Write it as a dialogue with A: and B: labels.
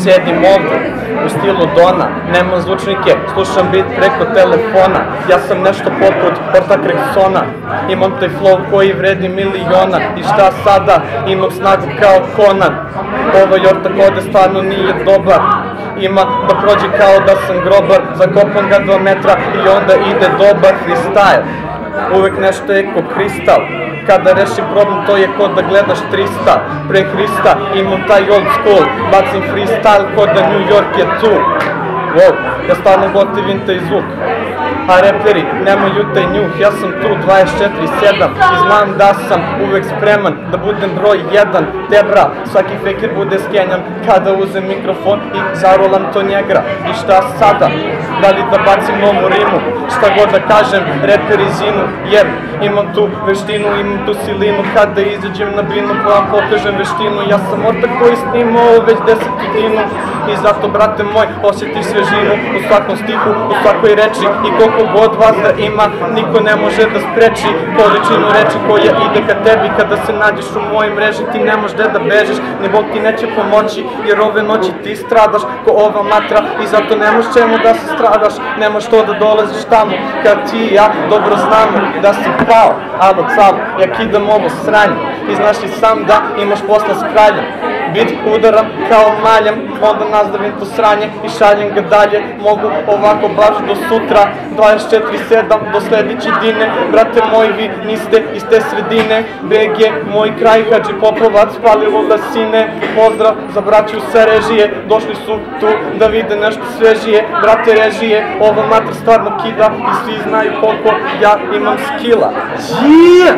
A: sedim ovde u stilu Dona, nemam zvučnike, slušam beat preko telefona. Ja sam nešto poput Porta Kreksona, imam taj flow koji vredi miliona. I šta sada, imam snagu kao Conan. Ovaj ortak ovde stvarno nije dobar, ima da prođe kao da sam grobar. Zakopam ga 2 metra i onda ide dobar freestyle. Uvek nešto je ko kristal, kada rešim problem to je ko da gledaš 300 pre Hrista. Imam taj old school, bacim freestyle ko da New York je tu. Wow, ja stvarno gotivim taj zvuk, a reperi nemaju taj njuh. Ja sam tu 24/7 i znam da sam uvek spreman da budem broj 1. Debra, svaki faker bude skenjan kada uzem mikrofon i zarolam to njega. I šta sada? Da li da bacim novu rimu? Šta god da kažem, reperi zinu, jer imam tu veštinu, imam tu silinu. Kada izađem na binu pa vam pokažem veštinu. Ja sam ortak koji snimao već 10 godinu i zato, brate moj, osjeti svežinu u svakom stihu, u svakoj reči. I koliko god vas da ima, niko ne može da spreči količinu reči koja ide ka tebi. Kada se nađeš u mojoj mreži ti ne možeš da bežiš, ni Bog ti neće pomoći, jer ove noći ti stradaš ko ova matra. I zato ne možeš čemu da se stradaš, ne možeš to da dolaziš tamo kad ti i ja dobro znamo da si pao. Alo calo, ja kidam ovo sranje i znaš i sam da imaš posla s kraljem. Bit udaram kao maljam, onda nazdravim to sranje i šaljem ga dalje. Mogu ovako baš do sutra, 24/7 do sledeće dine. Brate moji, vi niste iz te sredine. BG, moj kraj, Hadži Popovac, palilo da sine. Pozdrav za braću sa režije, došli su tu da vide nešto svežije. Brate režije, ova mater stvarno kida i svi znaju koliko ja imam skilla. Yeah!